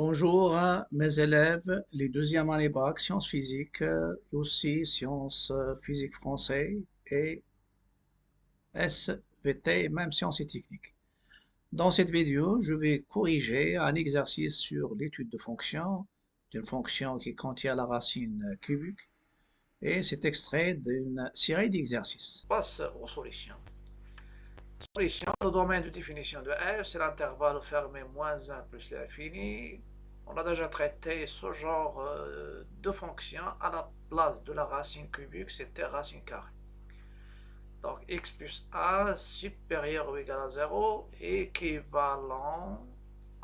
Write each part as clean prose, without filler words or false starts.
Bonjour à mes élèves, les deuxièmes années bac, sciences physiques, et aussi sciences physique français et SVT, et même sciences et techniques. Dans cette vidéo, je vais corriger un exercice sur l'étude de fonction, d'une fonction qui contient la racine cubique, et c'est extrait d'une série d'exercices. Passe aux solutions. Solution, le domaine de définition de f, c'est l'intervalle fermé moins 1 plus l'infini. On a déjà traité ce genre de fonction à la place de la racine cubique, c'était racine carrée. Donc x plus a supérieur ou égal à 0 équivalent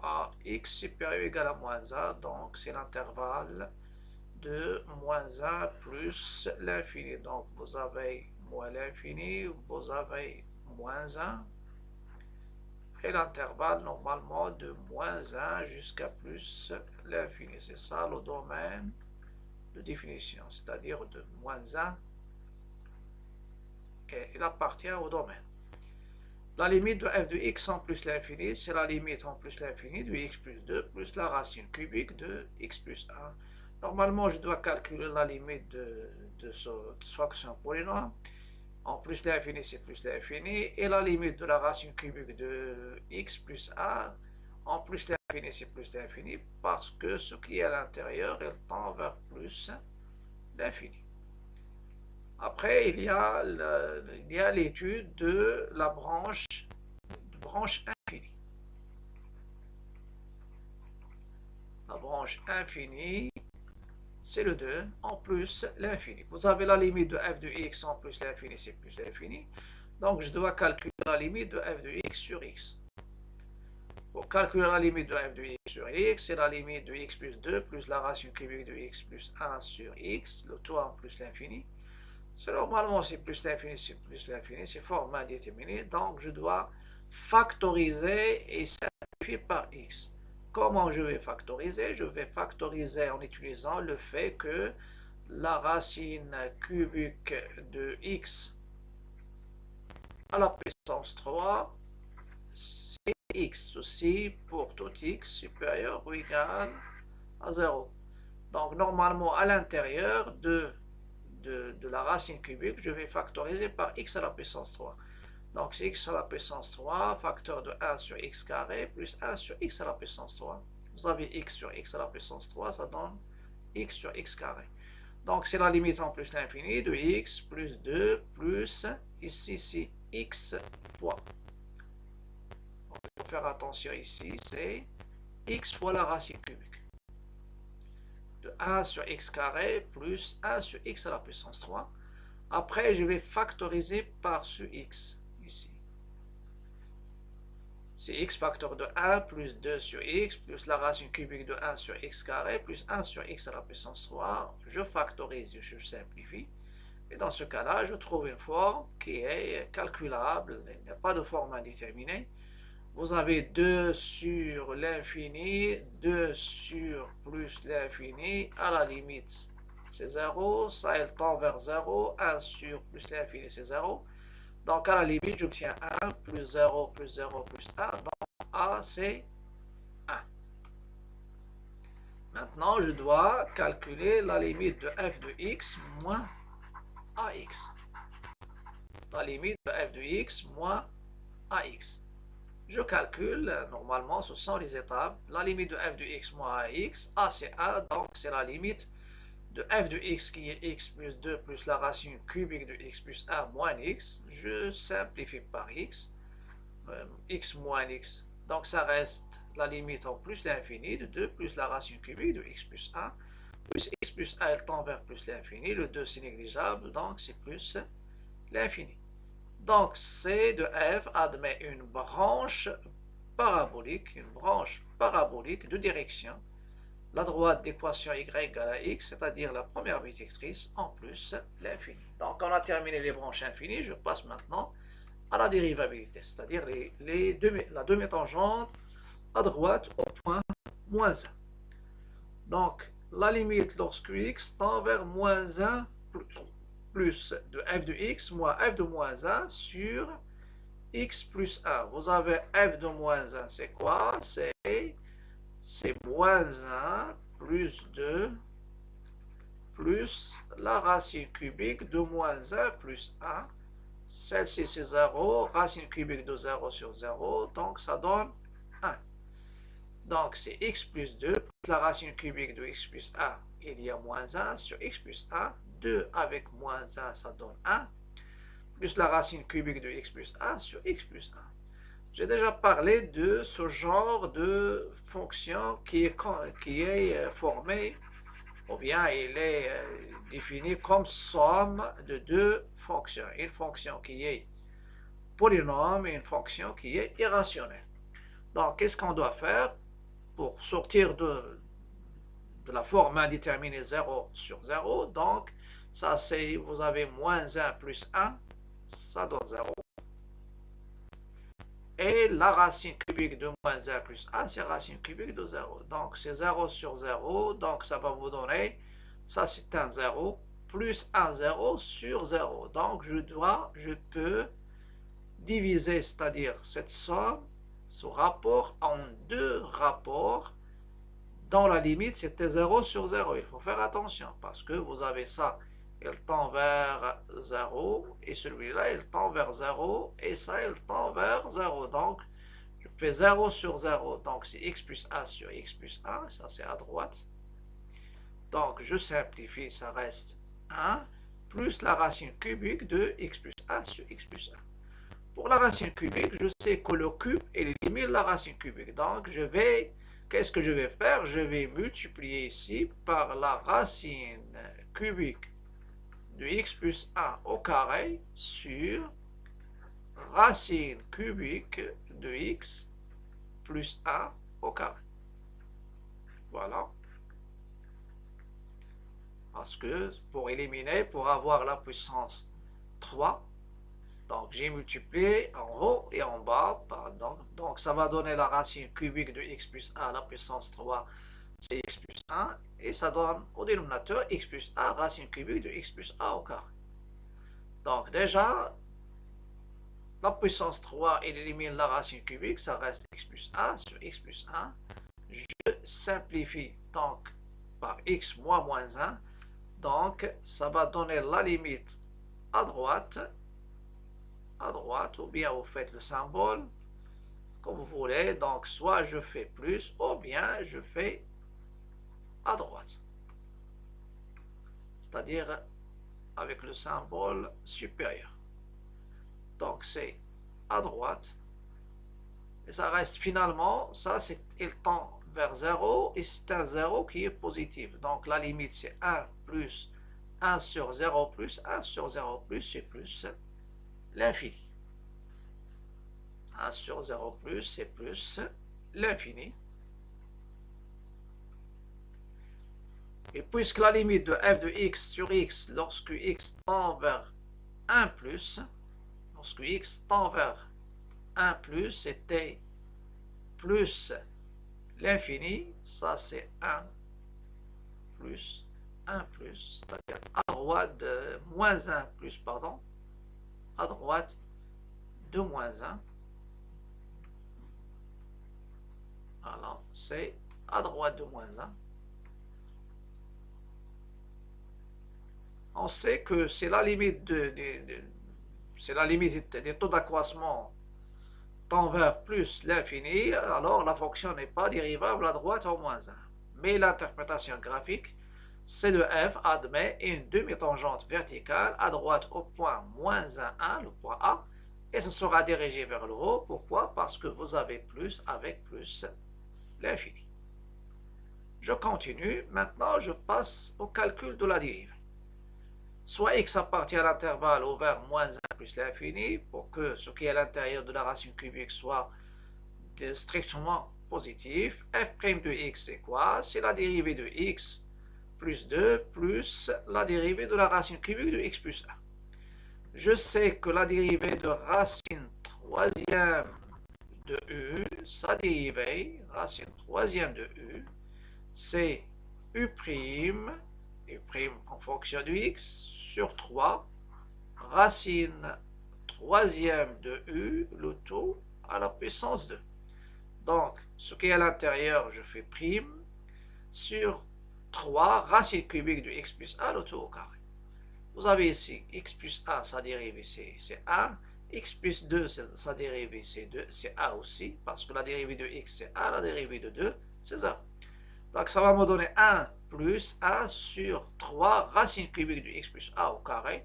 à x supérieur ou égal à moins 1. Donc c'est l'intervalle de moins 1 plus l'infini. Donc vous avez moins l'infini, vous avez moins 1, et l'intervalle normalement de moins 1 jusqu'à plus l'infini. C'est ça le domaine de définition, c'est-à-dire de moins 1, et il appartient au domaine. La limite de f de x en plus l'infini, c'est la limite en plus l'infini de x plus 2 plus la racine cubique de x plus 1. Normalement, je dois calculer la limite de cette fonction polynôme. En plus l'infini, c'est plus l'infini. Et la limite de la racine cubique de x plus 1, en plus l'infini, c'est plus l'infini, parce que ce qui est à l'intérieur, elle tend vers plus l'infini. Après, il y a l'étude de la branche infinie. La branche infinie, c'est le 2 en plus l'infini. Vous avez la limite de f de x en plus l'infini, c'est plus l'infini. Donc, je dois calculer la limite de f de x sur x. Pour calculer la limite de f de x sur x, c'est la limite de x plus 2 plus la racine cubique de x plus 1 sur x, le tout en plus l'infini. C'est normalement, c'est plus l'infini, c'est plus l'infini, c'est forme indéterminée. Donc, je dois factoriser et simplifier par x. Comment je vais factoriser? Je vais factoriser en utilisant le fait que la racine cubique de x à la puissance 3, c'est x aussi pour tout x supérieur ou égal à 0. Donc normalement à l'intérieur de la racine cubique, je vais factoriser par x à la puissance 3. Donc c'est x à la puissance 3, facteur de 1 sur x carré, plus 1 sur x à la puissance 3. Vous avez x sur x à la puissance 3, ça donne x sur x carré. Donc c'est la limite en plus l'infini de x plus 2 plus, ici c'est x fois. Donc, il faut faire attention ici, c'est x fois la racine cubique. De 1 sur x carré plus 1 sur x à la puissance 3. Après, je vais factoriser par ce x, ici. C'est x facteur de 1 plus 2 sur x plus la racine cubique de 1 sur x carré plus 1 sur x à la puissance 3. Je factorise, je simplifie. Et dans ce cas-là, je trouve une forme qui est calculable. Il n'y a pas de forme indéterminée. Vous avez 2 sur l'infini, 2 sur plus l'infini, à la limite c'est 0, ça elle tend vers 0, 1 sur plus l'infini c'est 0, donc à la limite j'obtiens 1 plus 0 plus 0 plus 1, donc A c'est 1. Maintenant je dois calculer la limite de f de x moins ax. La limite de f de x moins ax. Je calcule, normalement ce sont les étapes, la limite de f de x moins ax, a c'est 1, donc c'est la limite de f de x qui est x plus 2 plus la racine cubique de x plus 1 moins x. Je simplifie par x, x moins x, donc ça reste la limite en plus l'infini de 2 plus la racine cubique de x plus 1, plus x plus 1 elle tend vers plus l'infini, le 2 c'est négligeable, donc c'est plus l'infini. Donc C de f admet une branche parabolique de direction, la droite d'équation y égale à x, c'est-à-dire la première bisectrice, en plus l'infini. Donc on a terminé les branches infinies, je passe maintenant à la dérivabilité, c'est-à-dire la demi-tangente à droite au point moins 1. Donc la limite lorsque x tend vers moins 1 plus de f de x moins f de moins 1 sur x plus 1. Vous avez f de moins 1, c'est quoi? C'est c'est moins 1 plus 2 plus la racine cubique de moins 1 plus 1. Celle-ci, c'est 0. Racine cubique de 0 sur 0. Donc, ça donne 1. Donc, c'est x plus 2. La racine cubique de x plus 1, il y a moins 1 sur x plus 1. 2 avec moins 1, ça donne 1. Plus la racine cubique de x plus 1 sur x plus 1. J'ai déjà parlé de ce genre de fonction qui est formée, ou bien il est défini comme somme de deux fonctions. Une fonction qui est polynôme et une fonction qui est irrationnelle. Donc, qu'est-ce qu'on doit faire pour sortir de la forme indéterminée 0 sur 0? Donc, ça c'est, vous avez moins 1 plus 1, ça donne 0. Et la racine cubique de moins 1 plus 1, c'est racine cubique de 0. Donc, c'est 0 sur 0. Donc, ça va vous donner, ça c'est un 0, plus un 0 sur 0. Donc, je peux diviser, c'est-à-dire cette somme, ce rapport, en deux rapports. Dans la limite, c'était 0 sur 0. Il faut faire attention parce que vous avez ça, il tend vers 0, et celui-là, il tend vers 0, et ça, il tend vers 0. Donc, je fais 0 sur 0. Donc, c'est x plus 1 sur x plus 1. Ça, c'est à droite. Donc, je simplifie, ça reste 1 plus la racine cubique de x plus 1 sur x plus 1. Pour la racine cubique, je sais que le cube élimine la racine cubique. Donc, qu'est-ce que je vais faire? Je vais multiplier ici par la racine cubique de x plus 1 au carré sur racine cubique de x plus 1 au carré. Voilà. Parce que pour éliminer, pour avoir la puissance 3, donc j'ai multiplié en haut et en bas. Donc ça va donner la racine cubique de x plus 1 à la puissance 3, c'est x plus 1. Et ça donne au dénominateur x plus 1 racine cubique de x plus 1 au carré. Donc déjà, la puissance 3, elle élimine la racine cubique, ça reste x plus 1 sur x plus 1. Je simplifie donc par x moins 1. Donc ça va donner la limite à droite, ou bien vous faites le symbole comme vous voulez. Donc soit je fais plus ou bien je fais à droite, c'est-à-dire avec le symbole supérieur. Donc c'est à droite et ça reste finalement, ça c'est, il tend vers 0 et c'est un 0 qui est positif. Donc la limite c'est 1 plus 1 sur 0 plus 1 sur 0 plus, c'est plus l'infini. 1 sur 0 plus, c'est plus l'infini. Et puisque la limite de f de x sur x, lorsque x tend vers 1 plus, lorsque x tend vers 1 plus, c'était plus l'infini, ça c'est 1 plus, 1 plus, c'est-à-dire à droite de moins 1 plus, pardon, à droite de moins 1. Alors, c'est à droite de moins 1. On sait que c'est la limite c'est la limite des taux d'accroissement tend vers plus l'infini, alors la fonction n'est pas dérivable à droite au moins 1. Mais l'interprétation graphique, C de f admet une demi-tangente verticale à droite au point moins 1, le point A, et ce sera dirigé vers le haut. Pourquoi? Parce que vous avez plus avec plus l'infini. Je continue. Maintenant, je passe au calcul de la dérivée. Soit x appartient à l'intervalle ouvert moins 1 plus l'infini, pour que ce qui est à l'intérieur de la racine cubique soit strictement positif. F' de x, c'est quoi? C'est la dérivée de x plus 2 plus la dérivée de la racine cubique de x plus 1. Je sais que la dérivée de racine troisième de u, sa dérivée, racine troisième de u, c'est u', en fonction de x, sur 3, racine troisième de u, le tout à la puissance 2. Donc, ce qui est à l'intérieur, je fais prime sur 3 racine cubique de x plus 1, le tout au carré. Vous avez ici x plus 1, sa dérivée c'est 1. X plus 2, sa dérivée c'est 1 aussi, parce que la dérivée de x c'est 1, la dérivée de 2 c'est 0. Donc ça va me donner 1 plus 1 sur 3 racine cubique de x plus 1 au carré.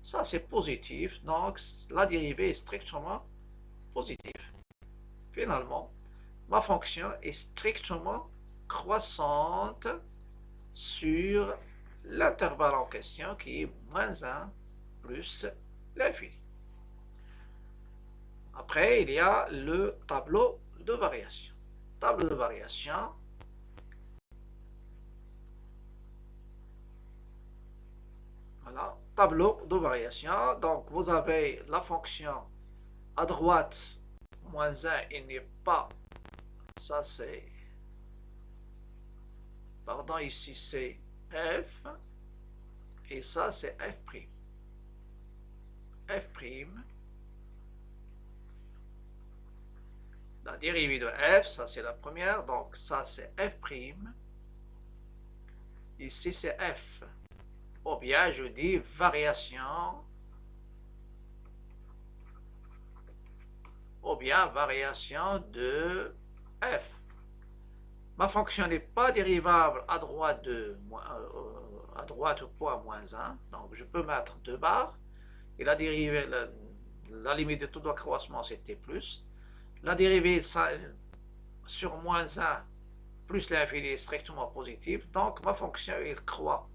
Ça c'est positif, donc la dérivée est strictement positive. Finalement, ma fonction est strictement croissante sur l'intervalle en question qui est moins 1 plus l'infini. Après, il y a le tableau de variation. Tableau de variation. Voilà, tableau de variation. Donc, vous avez la fonction à droite, moins 1, il n'est pas. Ça, c'est. Pardon, ici, c'est f. Et ça, c'est f'. F'. La dérivée de f, ça, c'est la première. Donc, ça, c'est f'. Ici, c'est f. Ou bien, je dis variation. Ou bien variation de f. Ma fonction n'est pas dérivable à droite au point moins 1. Donc je peux mettre 2 barres. Et la dérivée, la limite de tout accroissement, c'était plus. La dérivée sur moins 1 plus l'infini est strictement positive. Donc ma fonction, il croît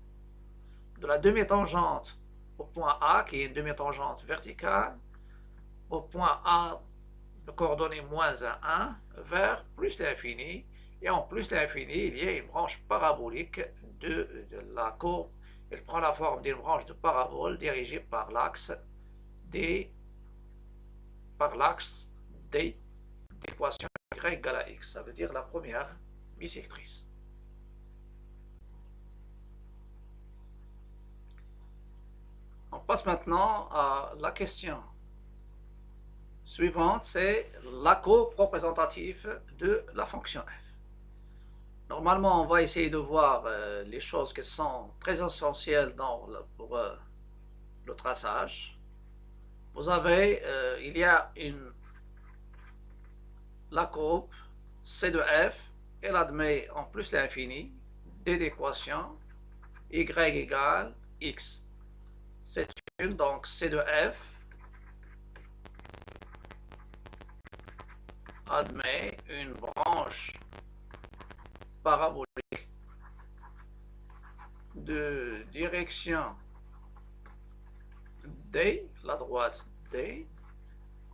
de la demi-tangente au point A, qui est une demi-tangente verticale, au point A de coordonnées moins 1, 1, vers plus l'infini. Et en plus l'infini, il y a une branche parabolique de la courbe. Elle prend la forme d'une branche de parabole dirigée par l'axe d d'équation y égale à x. Ça veut dire la première bisectrice. On passe maintenant à la question suivante, c'est la courbe représentative de la fonction f. Normalement, on va essayer de voir les choses qui sont très essentielles pour le traçage. Vous avez, il y a la courbe C de f, elle admet en plus l'infini d d'équation y égale x. C'est une, donc C de f admet une branche parabolique de direction d, la droite d,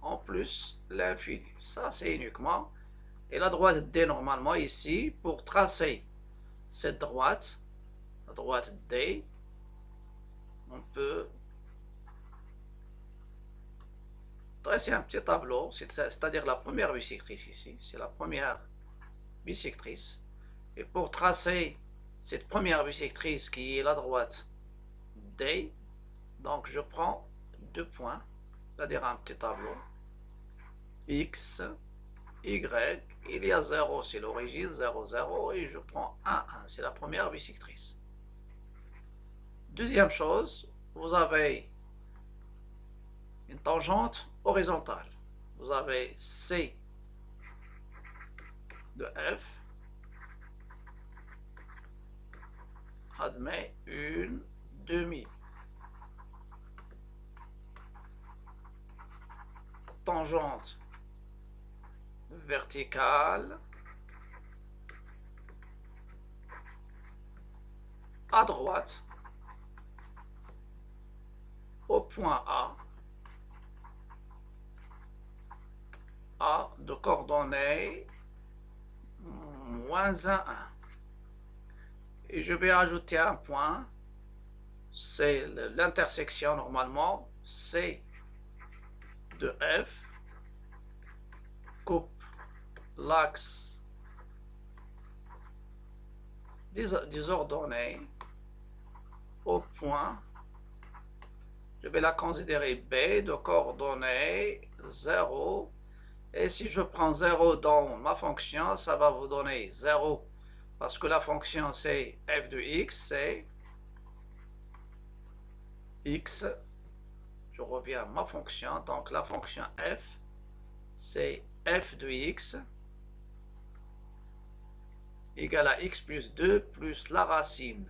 en plus l'infini. Ça, c'est uniquement. Et la droite d, normalement, ici, pour tracer cette droite, la droite d, on peut tracer un petit tableau, c'est-à-dire la première bisectrice ici, c'est la première bisectrice. Et pour tracer cette première bisectrice qui est la droite D, donc je prends 2 points, c'est-à-dire un petit tableau, X, Y, il y a 0, c'est l'origine, 0, 0, et je prends 1, 1, c'est la première bisectrice. Deuxième chose, vous avez une tangente horizontale. Vous avez C de F admet une demi tangente verticale à droite au point A de coordonnées moins 1, 1. Et je vais ajouter un point, c'est l'intersection normalement, C de F coupe l'axe des ordonnées au point, je vais la considérer B de coordonnées 0 Et si je prends 0 dans ma fonction, ça va vous donner 0. Parce que la fonction c'est f de x, c'est x. Je reviens à ma fonction. Donc la fonction f, c'est f de x égale à x plus 2 plus la racine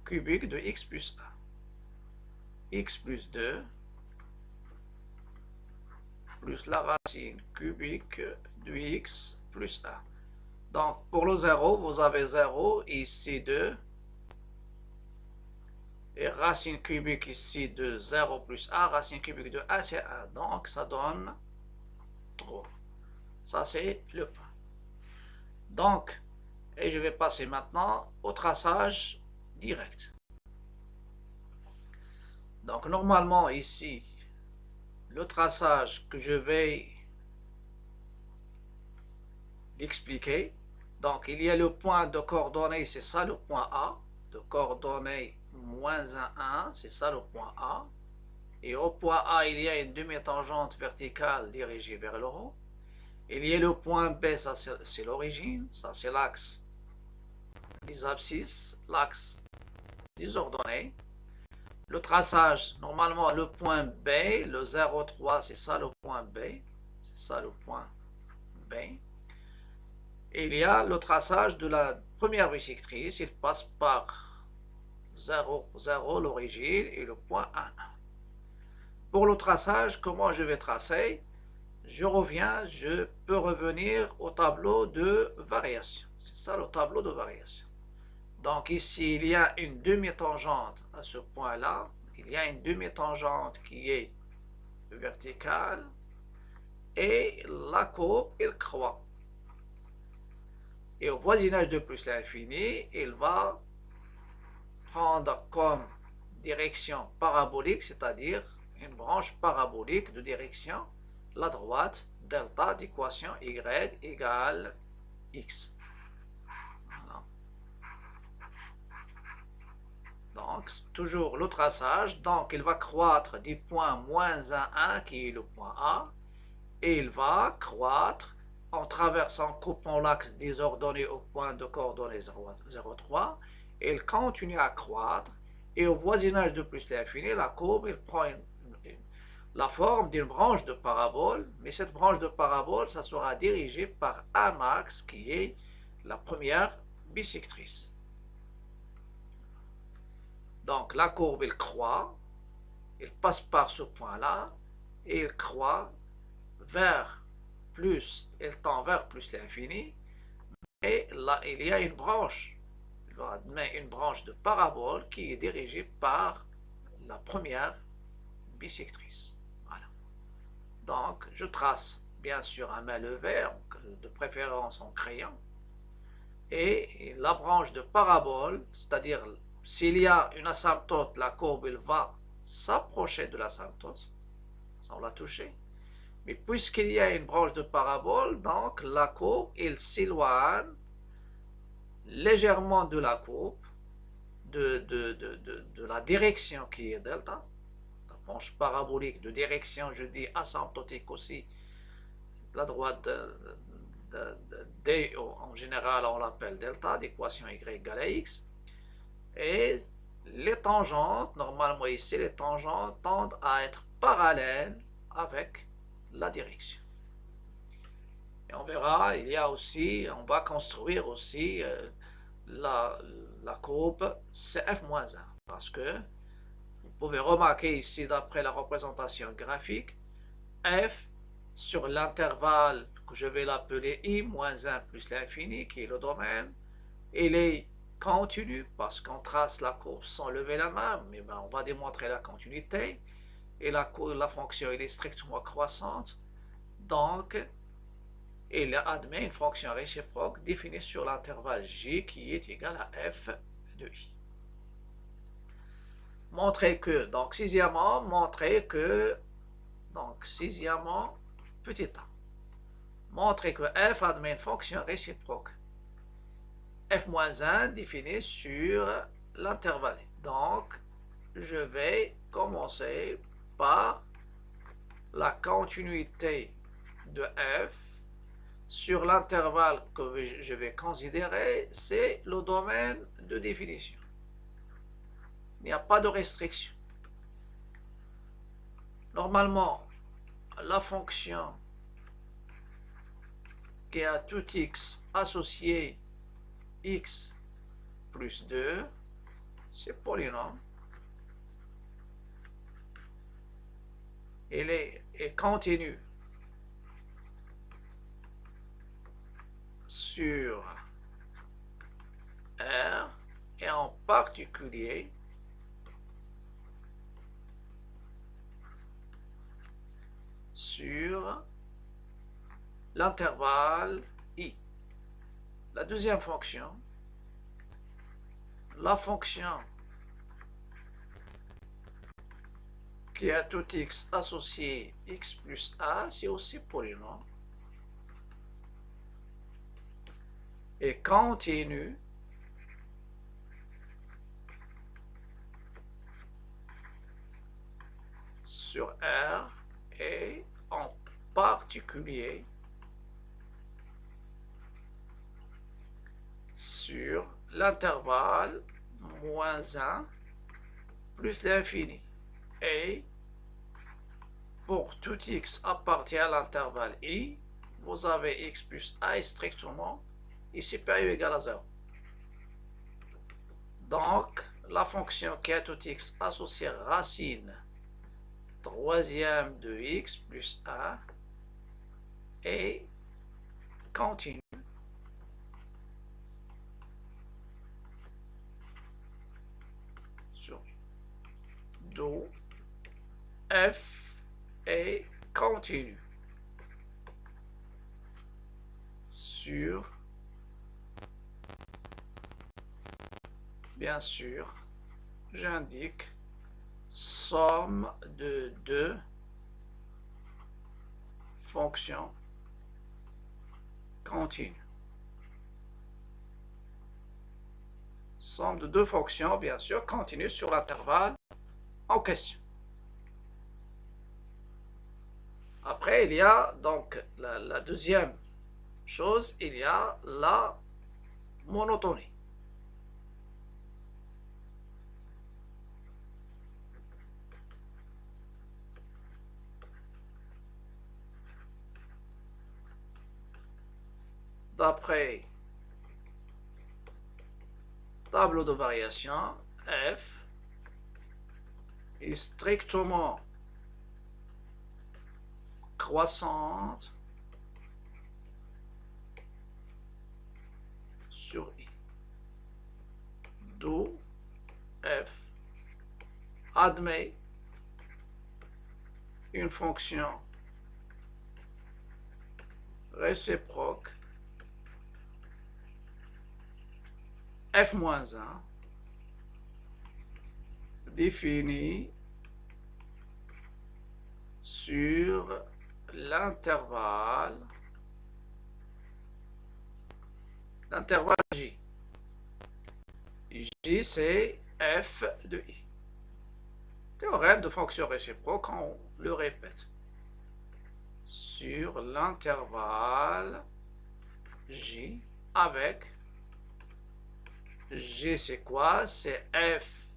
cubique de x plus 1. X plus 2 plus la racine cubique de x plus 1. Donc, pour le 0, vous avez 0, ici 2, et racine cubique ici de 0 plus 1, racine cubique de 1, c'est 1. Donc, ça donne 3. Ça, c'est le point. Donc, et je vais passer maintenant au traçage direct. Donc, normalement, ici, le traçage que je vais l'expliquer. Donc, il y a le point de coordonnées, c'est ça le point A, de coordonnées moins 1, 1, c'est ça le point A. Et au point A, il y a une demi-tangente verticale dirigée vers le haut. Il y a le point B, ça c'est l'origine, ça c'est l'axe des abscisses, l'axe des ordonnées. Le traçage, normalement le point B, le 0,3, c'est ça le point B, c'est ça le point B. Et il y a le traçage de la première bisectrice, il passe par 0, 0, l'origine, et le point 1, 1. Pour le traçage, comment je vais tracer? Je reviens, je peux revenir au tableau de variation. C'est ça le tableau de variation. Donc ici, il y a une demi-tangente à ce point-là. Il y a une demi-tangente qui est verticale. Et la courbe, elle croît. Et au voisinage de plus l'infini, il va prendre comme direction parabolique, c'est-à-dire une branche parabolique de direction la droite, delta d'équation y égale x. Voilà. Donc, toujours le traçage. Donc, il va croître du point moins 1, 1, qui est le point A, et il va croître en traversant, coupant l'axe des ordonnées au point de coordonnées 0,3. Il continue à croître, et au voisinage de plus l'infini, la courbe, il prend la forme d'une branche de parabole, mais cette branche de parabole, ça sera dirigée par un axe qui est la première bisectrice. Donc la courbe, elle croît, elle passe par ce point-là, et elle croît vers plus, elle tend vers plus l'infini, et là, il y a une branche, une branche de parabole qui est dirigée par la première bisectrice. Voilà. Donc, je trace bien sûr à main levée, de préférence en crayon, et la branche de parabole, c'est-à-dire s'il y a une asymptote, la courbe elle va s'approcher de l'asymptote, sans la toucher. Mais puisqu'il y a une branche de parabole, donc la courbe elle s'éloigne légèrement de la courbe, de la direction qui est delta. La branche parabolique de direction, je dis asymptotique aussi, la droite D, en général, on l'appelle delta, d'équation y égale à x. Et les tangentes, normalement ici, les tangentes tendent à être parallèles avec la direction. Et on verra, il y a aussi, on va construire aussi la courbe CF-1, parce que vous pouvez remarquer ici, d'après la représentation graphique, f sur l'intervalle que je vais l'appeler i-1 plus l'infini, qui est le domaine, il est continu parce qu'on trace la courbe sans lever la main, mais ben, on va démontrer la continuité, et la fonction elle est strictement croissante, donc il admet une fonction réciproque définie sur l'intervalle j qui est égal à f de i. Montrer que, donc sixièmement, montrer que, donc sixièmement, petit a, montrer que f admet une fonction réciproque f-1 définie sur l'intervalle. Donc, je vais commencer par la continuité de f sur l'intervalle que je vais considérer, c'est le domaine de définition. Il n'y a pas de restriction. Normalement, la fonction qui a tout x associé x plus 2, c'est polynôme. Il est continu sur R et en particulier sur l'intervalle i. La deuxième fonction, la fonction qui a tout x associé x plus a, c'est aussi polynôme et continue sur R et en particulier sur l'intervalle moins 1 plus l'infini. Et pour tout x appartient à l'intervalle i, vous avez x plus a est strictement i supérieur ou égal à 0. Donc, la fonction qui a tout x associée racine troisième de x plus a et continue sur d'où f est continue sur, bien sûr, j'indique somme de deux fonctions continues. Somme de deux fonctions, bien sûr, continues sur l'intervalle en question. Après, il y a donc la deuxième chose, il y a la monotonie. D'après tableau de variation, f est strictement croissante sur i. D'où f admet une fonction réciproque f-1 définie sur l'intervalle J. J, c'est f de i. Théorème de fonction réciproque, on le répète. Sur l'intervalle J avec J, c'est quoi? C'est f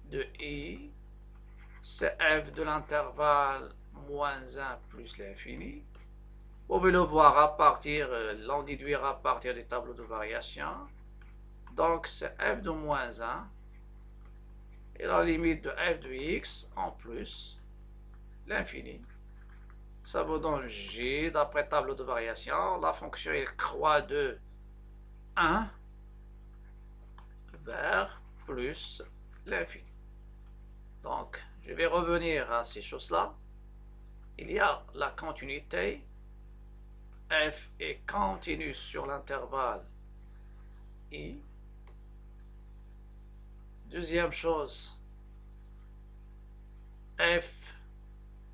de i, c'est f de l'intervalle moins 1 plus l'infini. Vous pouvez le voir à partir, l'en déduire à partir du tableau de variation. Donc, c'est f de moins 1 et la limite de f de x en plus l'infini. Ça vous donne j d'après tableau de variation. La fonction, elle croît de 1 vers plus l'infini. Donc, je vais revenir à ces choses-là. Il y a la continuité. F est continu sur l'intervalle I. Deuxième chose, F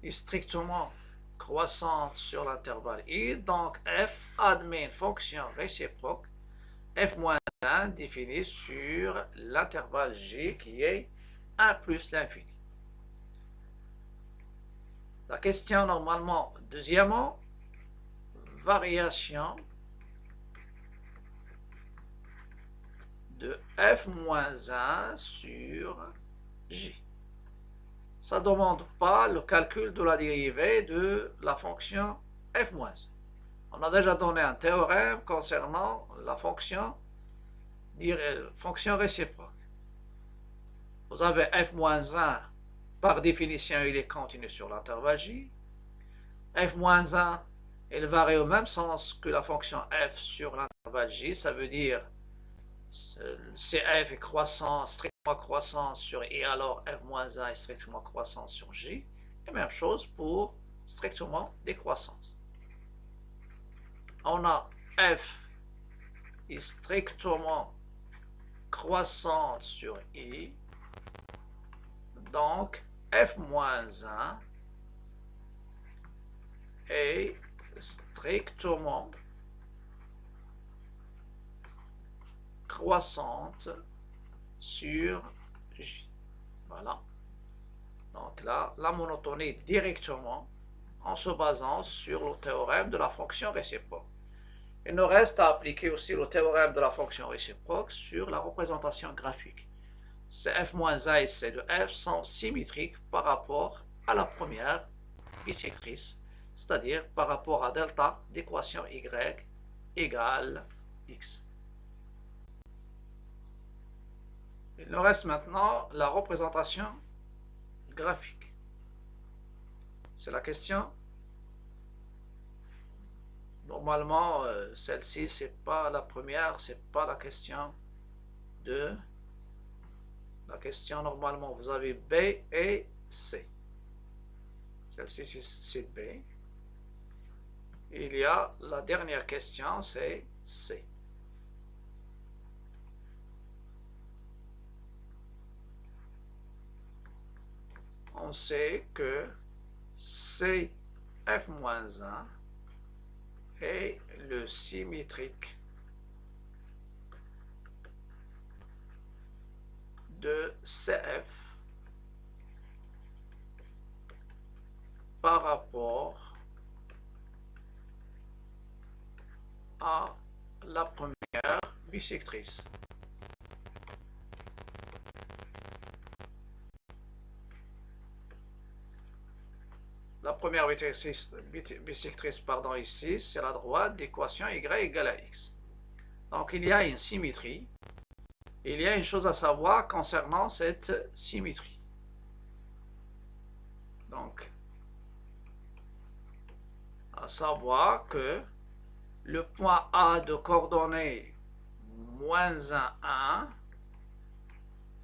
est strictement croissante sur l'intervalle I. Donc, F admet une fonction réciproque f-1 définie sur l'intervalle J qui est 1 plus l'infini. La question normalement, deuxièmement, variation de f-1 sur j. Ça ne demande pas le calcul de la dérivée de la fonction f-1. On a déjà donné un théorème concernant la fonction réciproque. Vous avez f-1, par définition, il est continu sur l'intervalle j. f-1, il varie au même sens que la fonction f sur l'intervalle j. Ça veut dire CF est croissant, strictement croissant sur I, alors f-1 est strictement croissant sur j. Et même chose pour strictement décroissance. On a f est strictement croissante sur I, donc f-1 est strictement croissante sur J. Voilà. Donc là, la monotonie directement en se basant sur le théorème de la fonction réciproque. Il nous reste à appliquer aussi le théorème de la fonction réciproque sur la représentation graphique. F-A et C de F sont symétriques par rapport à la première bisectrice, c'est-à-dire par rapport à delta d'équation Y égale X. Il nous reste maintenant la représentation graphique. C'est la question. Normalement, celle-ci, c'est pas la première, c'est pas la question de... La question, normalement, vous avez B et C. Celle-ci, c'est B. Il y a la dernière question, c'est C. On sait que CF-1 est le symétrique de CF par rapport à la première bisectrice. La première bisectrice, pardon, ici, c'est la droite d'équation y égale à x. Donc il y a une symétrie. Il y a une chose à savoir concernant cette symétrie. Donc, à savoir que le point A de coordonnées moins 1, 1,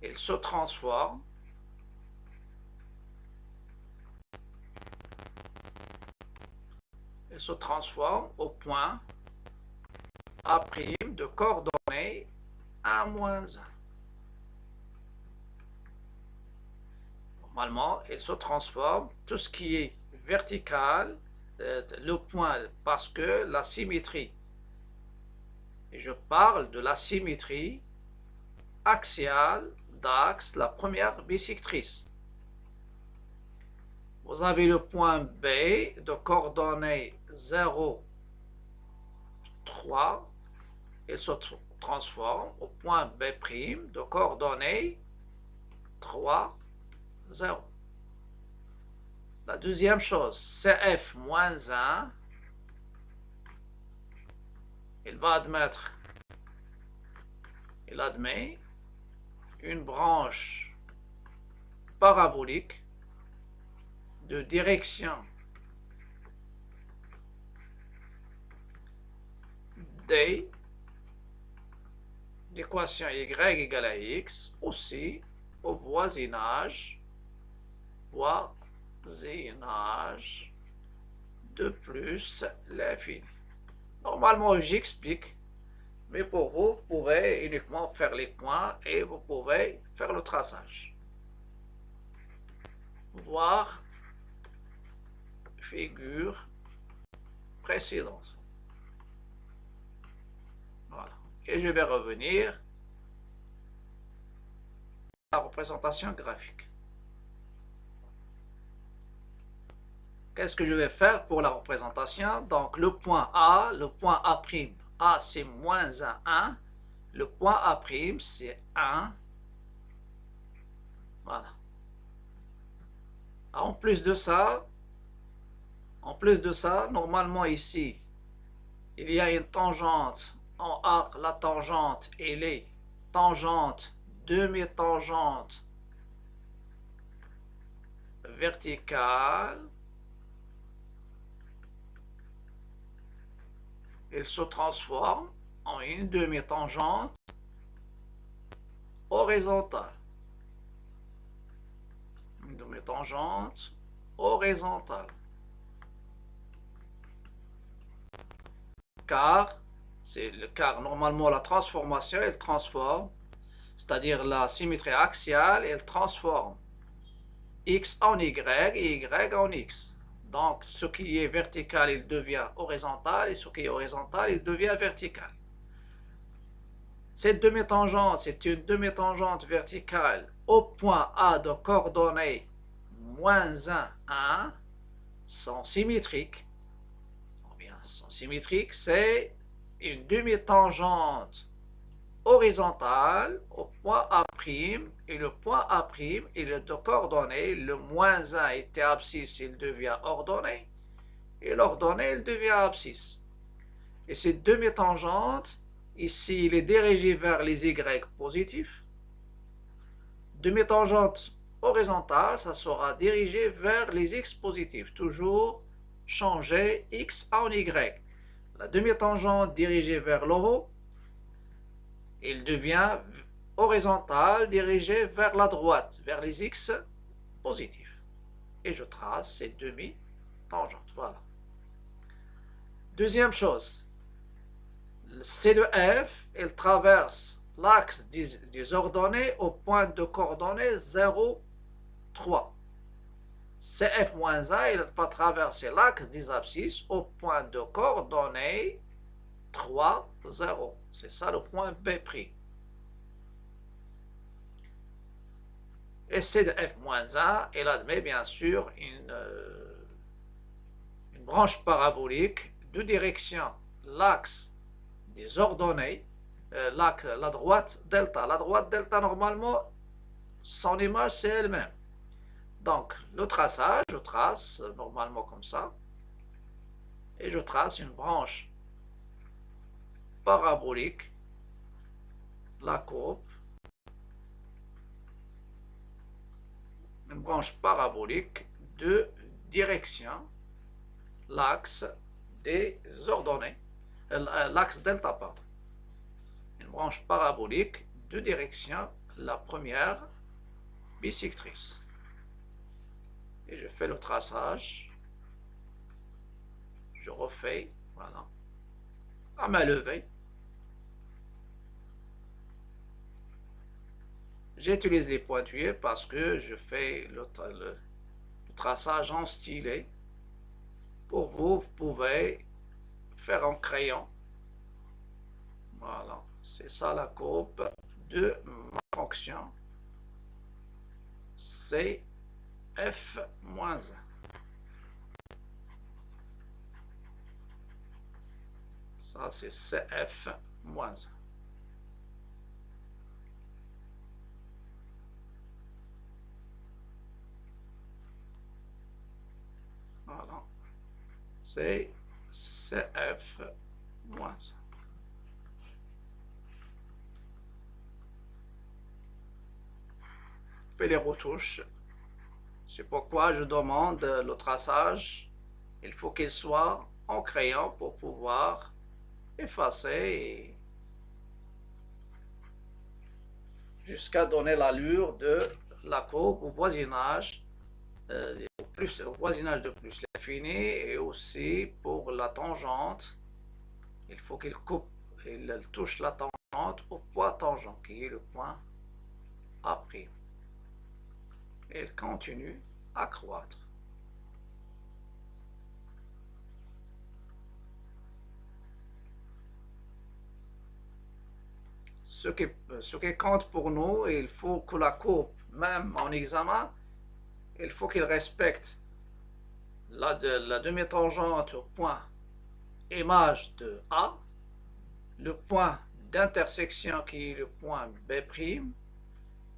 il se transforme au point A' de coordonnées 1, moins 1. Normalement, il se transforme tout ce qui est vertical, le point, parce que la symétrie, et je parle de la symétrie axiale d'axe, la première bisectrice. Vous avez le point B de coordonnées 0, 3, il se transforme au point B' de coordonnées 3, 0. La deuxième chose, CF-1, il admet une branche parabolique de direction D d'équation Y égale à X aussi au voisinage de plus l'infini. Normalement, j'explique, mais pour vous, vous pouvez uniquement faire les points et vous pouvez faire le traçage. Voir figure précédente. Voilà. Et je vais revenir à la représentation graphique. qu'est-ce que je vais faire pour la représentation? Donc, le point A A', A c'est moins 1, 1. Le point A', c'est 1. Voilà. En plus de ça, normalement ici, il y a une tangente en arc. La tangente, elle est tangente, demi-tangente verticale. Elle se transforme en une demi-tangente horizontale. Une demi-tangente horizontale. Car normalement la transformation, elle transforme, c'est-à-dire la symétrie axiale, elle transforme x en y et y en x. Donc ce qui est vertical, il devient horizontal, et ce qui est horizontal, il devient vertical. Cette demi-tangente, c'est une demi-tangente verticale au point A de coordonnées moins 1, 1, sont symétriques. Sont symétriques, c'est une demi-tangente horizontale au point A', et le point A', il est de coordonnées, le moins 1 était abscisse, il devient ordonnée, et l'ordonnée, il devient abscisse. Et cette demi-tangente, ici, il est dirigé vers les Y positifs. Demi-tangente horizontale, ça sera dirigé vers les X positifs. Toujours changer X en Y. La demi-tangente dirigée vers le haut, il devient horizontal dirigé vers la droite, vers les X positifs. Et je trace ces demi-tangentes. Voilà. Deuxième chose, C de F, il traverse l'axe des ordonnées au point de coordonnées 0, 3. CF-1, il va traverser l'axe des abscisses au point de coordonnées 3, 0. C'est ça le point B'. Et C de F-1, il admet bien sûr une branche parabolique de direction l'axe des ordonnées, la droite delta. La droite delta, normalement, son image, c'est elle-même. Donc, le traçage, je trace normalement comme ça, et je trace une branche parabolique, la courbe, une branche parabolique de direction, l'axe des ordonnées, l'axe delta, pardon. Une branche parabolique de direction, la première bisectrice. Et je fais le traçage, je refais, voilà, à main levée. J'utilise les pointillés parce que je fais le traçage en stylet. Pour vous, vous pouvez faire en crayon. Voilà, c'est ça la courbe de ma fonction CF-1. Ça, c'est CF-1. Voilà, c'est CF-1. Fais les retouches. C'est pourquoi je demande le traçage. Il faut qu'il soit en crayon pour pouvoir effacer jusqu'à donner l'allure de la courbe au voisinage, au voisinage de plus l'infini, et aussi pour la tangente. Il faut qu'il coupe, il touche la tangente au point tangent, qui est le point A'. Et il continue à croître. Ce qui compte pour nous, il faut que la courbe, même en examen, il faut qu'il respecte la demi-tangente au point image de A, le point d'intersection qui est le point B',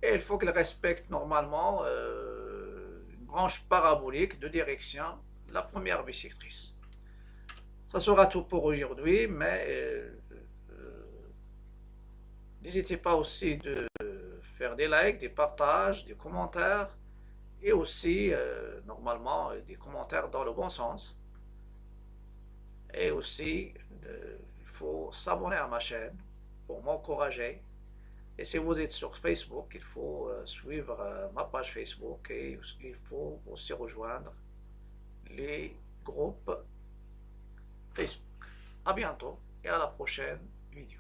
et il faut qu'il respecte normalement une branche parabolique de direction, la première bisectrice. Ça sera tout pour aujourd'hui, mais n'hésitez pas aussi de faire des likes, des partages, des commentaires, et aussi, normalement, des commentaires dans le bon sens. Et aussi, il faut s'abonner à ma chaîne pour m'encourager. Et si vous êtes sur Facebook, il faut suivre ma page Facebook et il faut aussi rejoindre les groupes Facebook. À bientôt et à la prochaine vidéo.